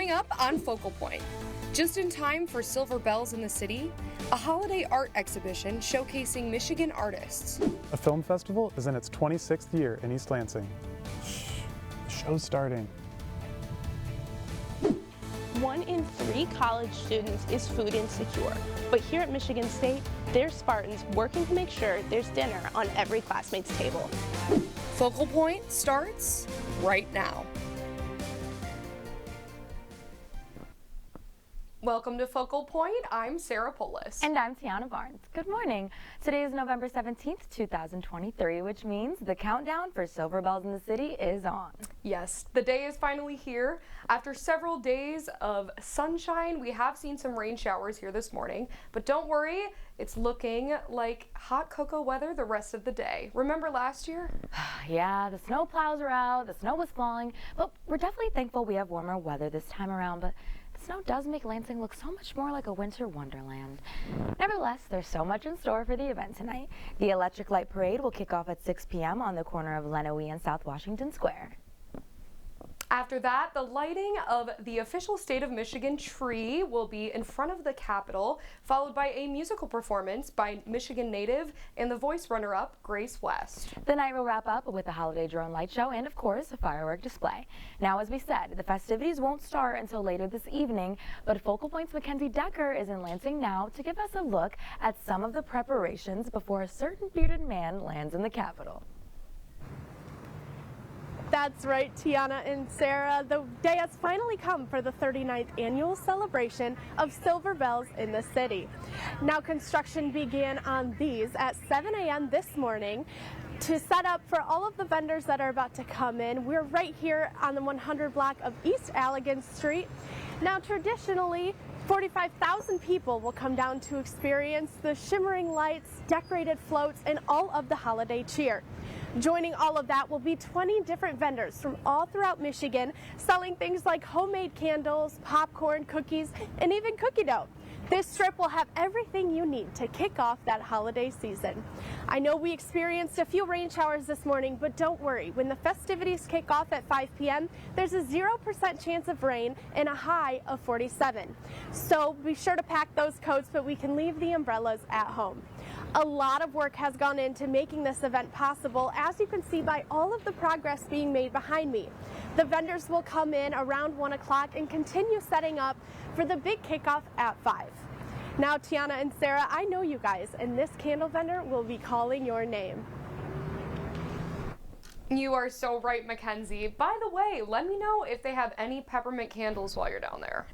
Coming up on Focal Point, just in time for Silver Bells in the City, a holiday art exhibition showcasing Michigan artists. A film festival is in its 26th year in East Lansing. The show's starting. 1 in 3 college students is food insecure, but here at Michigan State, they're Spartans working to make sure there's dinner on every classmate's table. Focal Point starts right now. Welcome to Focal Point. I'm Sarah Polis. And I'm Tiana Barnes. Good morning. Today is November 17th, 2023, which means the countdown for Silver Bells in the City is on. Yes, the day is finally here. After several days of sunshine, we have seen some rain showers here this morning, but don't worry, it's looking like hot cocoa weather the rest of the day. Remember last year? Yeah, the snow plows are out, the snow was falling, but we're definitely thankful we have warmer weather this time around, but the snow does make Lansing look so much more like a winter wonderland. Nevertheless, there's so much in store for the event tonight. The Electric Light Parade will kick off at 6 p.m. on the corner of Lenawee and South Washington Square. After that, the lighting of the official State of Michigan tree will be in front of the Capitol, followed by a musical performance by Michigan native and the voice runner-up, Grace West. The night will wrap up with a holiday drone light show and, of course, a firework display. Now, as we said, the festivities won't start until later this evening, but Focal Point's Mackenzie Decker is in Lansing now to give us a look at some of the preparations before a certain bearded man lands in the Capitol. That's right, Tiana and Sarah. The day has finally come for the 39th annual celebration of Silver Bells in the city. Now, construction began on these at 7 a.m. this morning to set up for all of the vendors that are about to come in. We're right here on the 100 block of East Allegan Street. Now, traditionally, 45,000 people will come down to experience the shimmering lights, decorated floats, and all of the holiday cheer. Joining all of that will be 20 different vendors from all throughout Michigan selling things like homemade candles, popcorn, cookies, and even cookie dough. This strip will have everything you need to kick off that holiday season. I know we experienced a few rain showers this morning, but don't worry. When the festivities kick off at 5 p.m., there's a 0% chance of rain and a high of 47. So be sure to pack those coats, but we can leave the umbrellas at home. A lot of work has gone into making this event possible, as you can see by all of the progress being made behind me. The vendors will come in around 1 o'clock and continue setting up for the big kickoff at 5. Now, Tiana and Sarah, I know you guys, and this candle vendor will be calling your name. You are so right, Mackenzie. By the way, let me know if they have any peppermint candles while you're down there.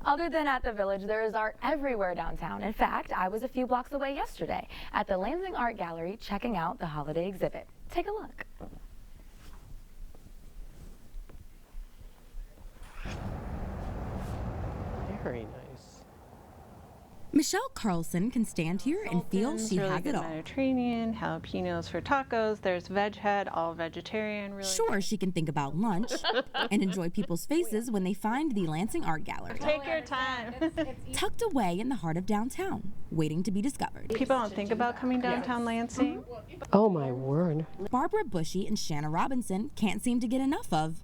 Other than at the Village, there is art everywhere downtown. In fact, I was a few blocks away yesterday at the Lansing Art Gallery checking out the holiday exhibit. Take a look. Very nice. Michelle Carlson can stand here and feel she really has good it all. Mediterranean, jalapenos for tacos. There's Veg Head, all vegetarian. Really Sure, she can think about lunch and enjoy people's faces when they find the Lansing Art Gallery. Take your time. Tucked away in the heart of downtown, waiting to be discovered. People don't think about coming downtown Lansing. Oh my word. Barbara Bushy and Shanna Robinson can't seem to get enough of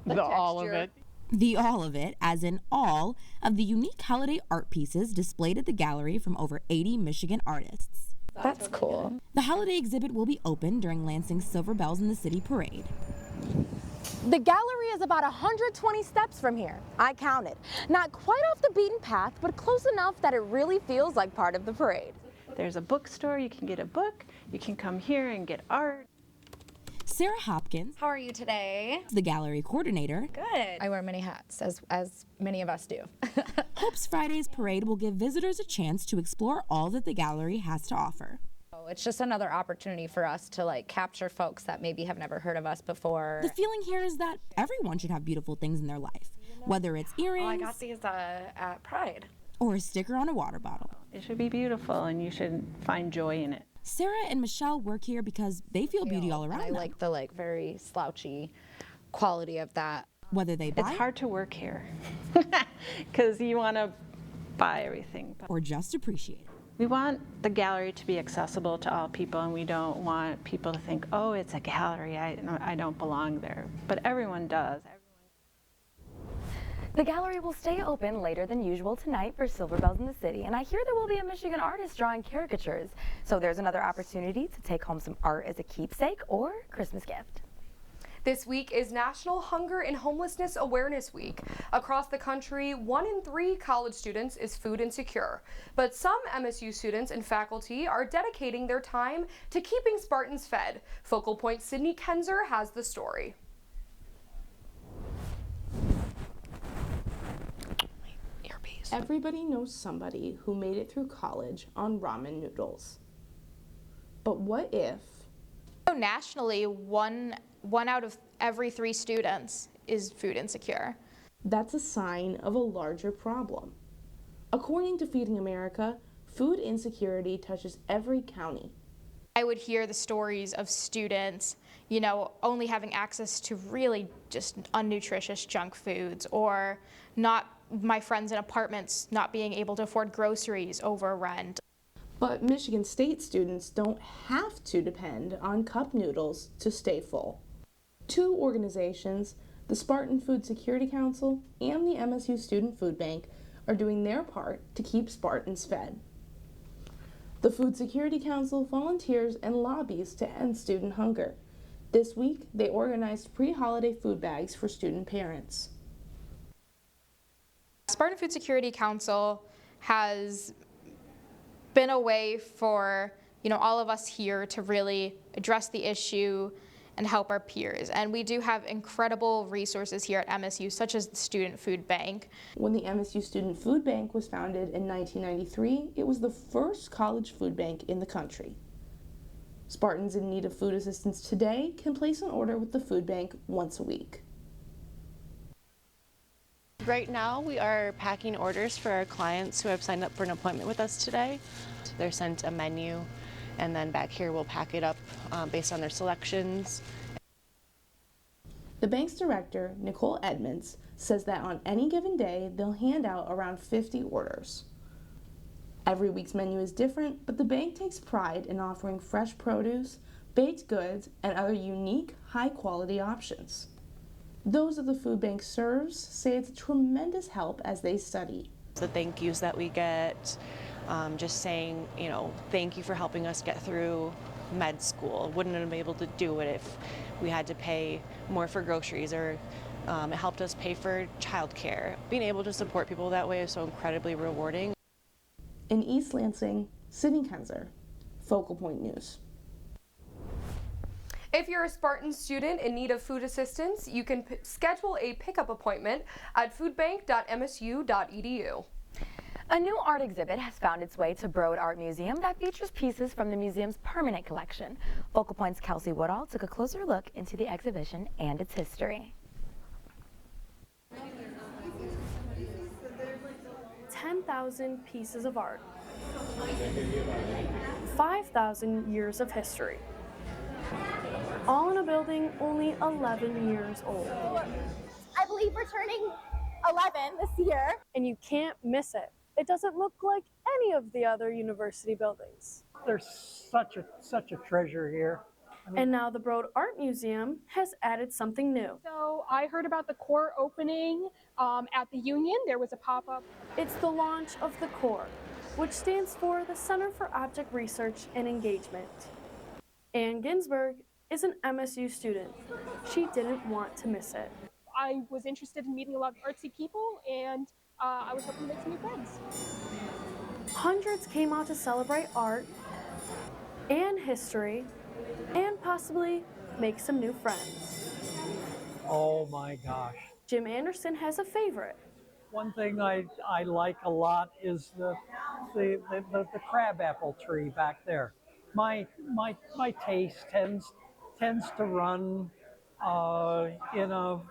The all of it. the all of it, as in all of the unique holiday art pieces displayed at the gallery from over 80 Michigan artists. That's cool. The holiday exhibit will be open during Lansing's Silver Bells in the City parade. The gallery is about 120 steps from here. I counted. Not quite off the beaten path, but close enough that it really feels like part of the parade. There's a bookstore. You can get a book. You can come here and get art. Sarah Hopkins, How are you today? the gallery coordinator, Good. I wear many hats, as many of us do. hopes Friday's parade will give visitors a chance to explore all that the gallery has to offer. It's just another opportunity for us to capture folks that maybe have never heard of us before. The feeling here is that everyone should have beautiful things in their life, whether it's earrings I got these at Pride. or a sticker on a water bottle. It should be beautiful, and you should find joy in it. Sarah and Michelle work here because they feel beauty all around I them. like the very slouchy quality of that. Whether they buy It's hard to work here because you want to buy everything. or just appreciate it. We want the gallery to be accessible to all people, and we don't want people to think, oh, it's a gallery, I don't belong there. But everyone does. The gallery will stay open later than usual tonight for Silver Bells in the City, and I hear there will be a Michigan artist drawing caricatures. So there's another opportunity to take home some art as a keepsake or Christmas gift. This week is National Hunger and Homelessness Awareness Week. Across the country, 1 in 3 college students is food insecure. But some MSU students and faculty are dedicating their time to keeping Spartans fed. Focal Point Sydney Kenzer has the story. Everybody knows somebody who made it through college on ramen noodles. But what if? Nationally, one out of every 3 students is food insecure. That's a sign of a larger problem. According to Feeding America, food insecurity touches every county. I would hear the stories of students, only having access to really just unnutritious junk foods, or my friends in apartments not being able to afford groceries over rent. But Michigan State students don't have to depend on cup noodles to stay full. 2 organizations, the Spartan Food Security Council and the MSU Student Food Bank, are doing their part to keep Spartans fed. The Food Security Council volunteers and lobbies to end student hunger. This week, they organized pre-holiday food bags for student parents. Spartan Food Security Council has been a way for all of us here to really address the issue and help our peers. And we do have incredible resources here at MSU, such as the Student Food Bank. When the MSU Student Food Bank was founded in 1993, it was the first college food bank in the country. Spartans in need of food assistance today can place an order with the food bank once a week. Right now, we are packing orders for our clients who have signed up for an appointment with us today. They're sent a menu, and then back here we'll pack it up based on their selections. The bank's director, Nicole Edmonds, says that on any given day, they'll hand out around 50 orders. Every week's menu is different, but the bank takes pride in offering fresh produce, baked goods, and other unique, high-quality options. Those of the food bank serves say it's a tremendous help as they study. The thank yous that we get, just saying, thank you for helping us get through med school. Wouldn't have been able to do it if we had to pay more for groceries, or it helped us pay for childcare. Being able to support people that way is so incredibly rewarding. In East Lansing, Sydney Kenzer, Focal Point News. If you're a Spartan student in need of food assistance, you can schedule a pickup appointment at foodbank.msu.edu. A new art exhibit has found its way to Broad Art Museum that features pieces from the museum's permanent collection. Focal Point's Kelsey Woodall took a closer look into the exhibition and its history. 10,000 pieces of art, 5,000 years of history, all in a building only 11 years old. I believe we're turning 11 this year. And you can't miss it. It doesn't look like any of the other university buildings. There's such a treasure here. And now the Broad Art Museum has added something new. So I heard about the core opening at the Union. There was a pop-up. It's the launch of the CORE, which stands for the Center for Object Research and Engagement. Ann Ginsberg is an MSU student. She didn't want to miss it. I was interested in meeting a lot of artsy people, and I was hoping to make some new friends. Hundreds came out to celebrate art and history, and possibly make some new friends. Oh my gosh. Jim Anderson has a favorite. One thing I like a lot is the crabapple tree back there. My taste tends to run in a,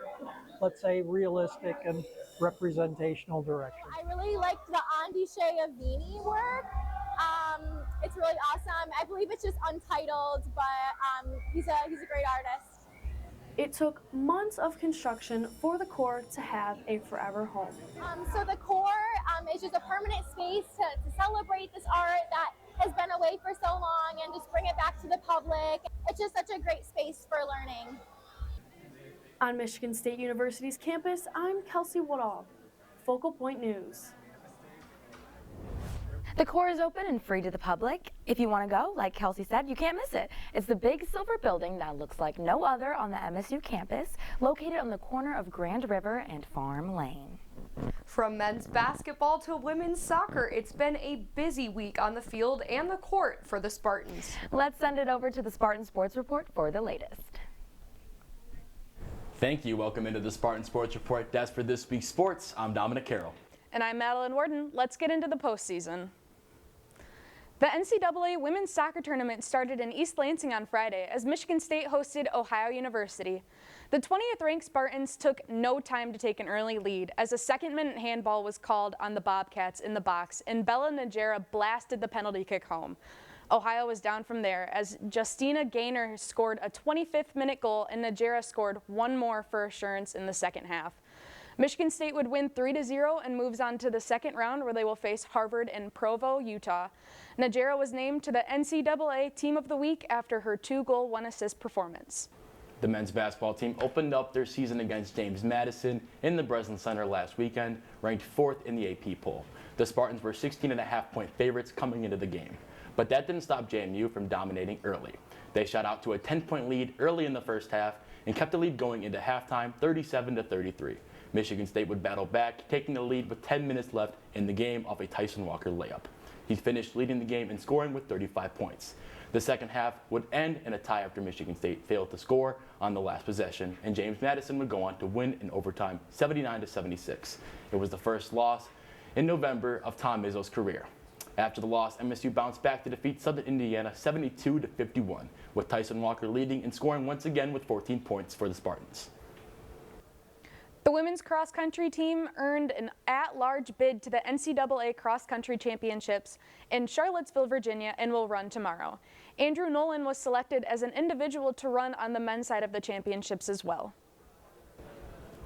let's say, realistic and representational direction. I really like the Andishe Avini work. It's really awesome. I believe it's just untitled, but he's a great artist. It took months of construction for the CORE to have a forever home. So the CORE is just a permanent space to celebrate this art that has been away for so long and just bring it back to the public. It's just such a great space for learning. On Michigan State University's campus, I'm Kelsey Woodall. Focal Point News. The core is open and free to the public. If you want to go, like Kelsey said, you can't miss it. It's the big silver building that looks like no other on the MSU campus, located on the corner of Grand River and Farm Lane. From men's basketball to women's soccer, it's been a busy week on the field and the court for the Spartans. Let's send it over to the Spartan Sports Report for the latest. Thank you. Welcome into the Spartan Sports Report. That's for this week's sports. I'm Dominic Carroll. And I'm Madeline Warden. Let's get into the postseason. The NCAA women's soccer tournament started in East Lansing on Friday as Michigan State hosted Ohio University. The 20th ranked Spartans took no time to take an early lead as a second-minute handball was called on the Bobcats in the box and Bella Najera blasted the penalty kick home. Ohio was down from there as Justina Gaynor scored a 25th minute goal and Najera scored one more for assurance in the second half. Michigan State would win 3-0 and moves on to the second round where they will face Harvard in Provo, Utah. Najera was named to the NCAA Team of the Week after her 2-goal, 1-assist performance. The men's basketball team opened up their season against James Madison in the Breslin Center last weekend, ranked 4th in the AP poll. The Spartans were 16.5-point favorites coming into the game. But that didn't stop JMU from dominating early. They shot out to a 10-point lead early in the first half and kept the lead going into halftime, 37-33. Michigan State would battle back, taking the lead with 10 minutes left in the game off a Tyson Walker layup. He finished leading the game and scoring with 35 points. The second half would end in a tie after Michigan State failed to score on the last possession, and James Madison would go on to win in overtime 79-76. It was the first loss in November of Tom Izzo's career. After the loss, MSU bounced back to defeat Southern Indiana 72-51, with Tyson Walker leading and scoring once again with 14 points for the Spartans. The women's cross-country team earned an at-large bid to the NCAA Cross-Country Championships in Charlottesville, Virginia, and will run tomorrow. Andrew Nolan was selected as an individual to run on the men's side of the championships as well.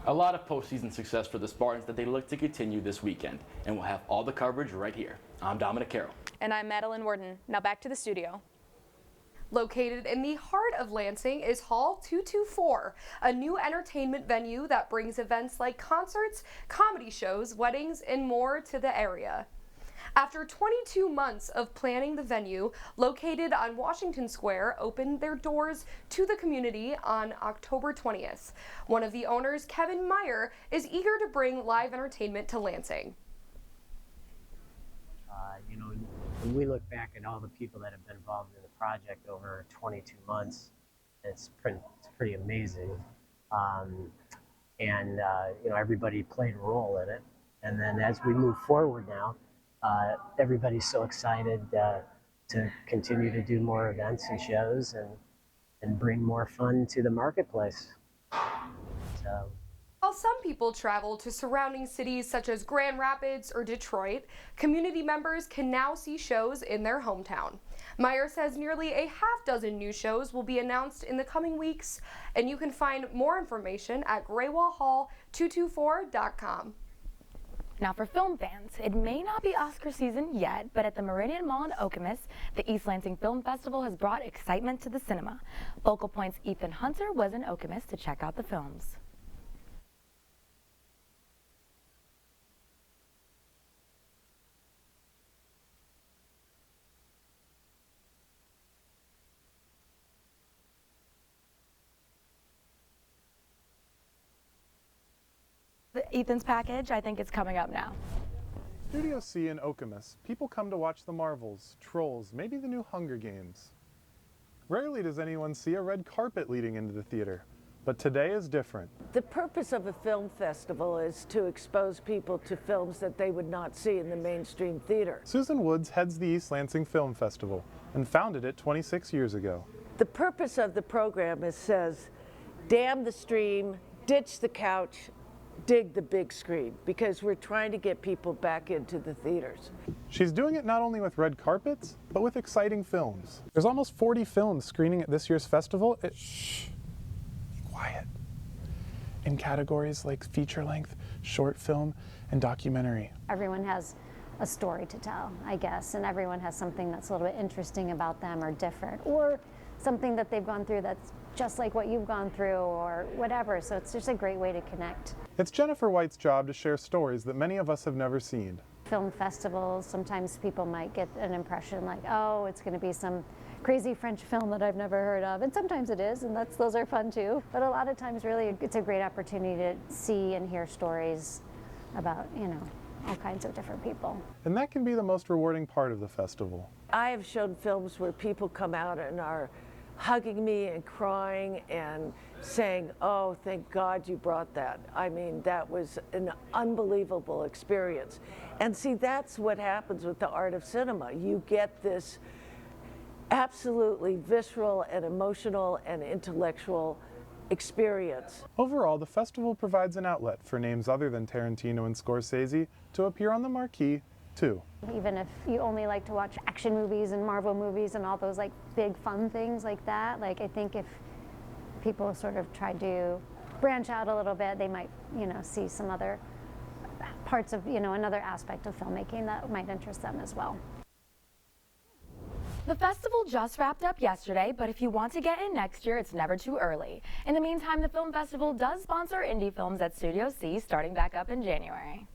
A lot of postseason success for the Spartans that they look to continue this weekend, and we'll have all the coverage right here. I'm Dominic Carroll. And I'm Madeline Warden. Now back to the studio. Located in the heart of Lansing is Hall 224, a new entertainment venue that brings events like concerts, comedy shows, weddings, and more to the area. After 22 months of planning, the venue, located on Washington Square, opened their doors to the community on October 20th. One of the owners, Kevin Meyer, is eager to bring live entertainment to Lansing. When we look back at all the people that have been involved in the project over 22 months, it's pretty amazing. Everybody played a role in it. And then as we move forward now, everybody's so excited to continue to do more events and shows and bring more fun to the marketplace. So. While some people travel to surrounding cities such as Grand Rapids or Detroit, community members can now see shows in their hometown. Meyer says nearly a half-dozen new shows will be announced in the coming weeks, and you can find more information at graywallhall224.com. Now for film fans, it may not be Oscar season yet, but at the Meridian Mall in Okemos, the East Lansing Film Festival has brought excitement to the cinema. Focal Point's Ethan Hunter was in Okemos to check out the films. Ethan's package, I think it's coming up now. Studio C in Okemos. People come to watch the Marvels, Trolls, maybe the new Hunger Games. Rarely does anyone see a red carpet leading into the theater, but today is different. The purpose of a film festival is to expose people to films that they would not see in the mainstream theater. Susan Woods heads the East Lansing Film Festival and founded it 26 years ago. The purpose of the program says, damn the stream, ditch the couch, dig the big screen, because we're trying to get people back into the theaters. She's doing it not only with red carpets, but with exciting films. There's almost 40 films screening at this year's festival. Shh, be quiet. In categories like feature length, short film, and documentary. Everyone has a story to tell, I guess, and everyone has something that's a little bit interesting about them or different, or something that they've gone through that's just like what you've gone through or whatever. So it's just a great way to connect. It's Jennifer White's job to share stories that many of us have never seen. Film festivals, sometimes people might get an impression like, oh, it's going to be some crazy French film that I've never heard of. And sometimes it is, and those are fun too. But a lot of times really it's a great opportunity to see and hear stories about, you know, all kinds of different people. And that can be the most rewarding part of the festival. I have shown films where people come out and are hugging me and crying and saying, oh, thank God you brought that. I mean, that was an unbelievable experience. And see, that's what happens with the art of cinema. You get this absolutely visceral and emotional and intellectual experience. Overall, the festival provides an outlet for names other than Tarantino and Scorsese to appear on the marquee, too. Even if you only like to watch action movies and Marvel movies and all those like big fun things like that, like I think if people sort of try to branch out a little bit, they might, you know, see some other parts of, you know, another aspect of filmmaking that might interest them as well. The festival just wrapped up yesterday, but if you want to get in next year, it's never too early. In the meantime, the film festival does sponsor indie films at Studio C starting back up in January.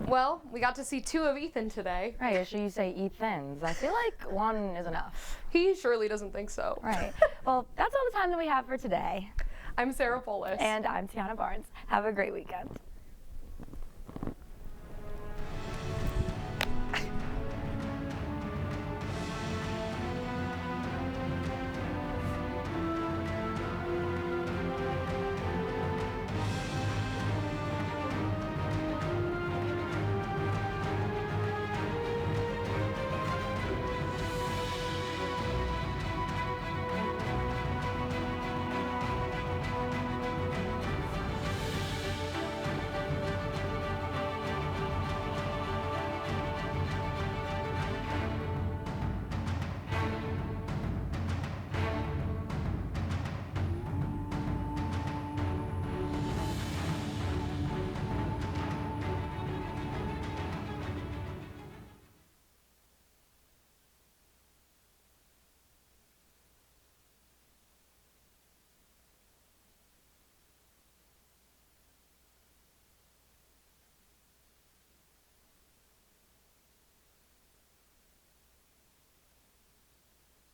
Well, we got to see 2 of Ethan today. Right, or should you say Ethans? I feel like 1 is enough. He surely doesn't think so. Right. Well, that's all the time that we have for today. I'm Sarah Polis. And I'm Tiana Barnes. Have a great weekend.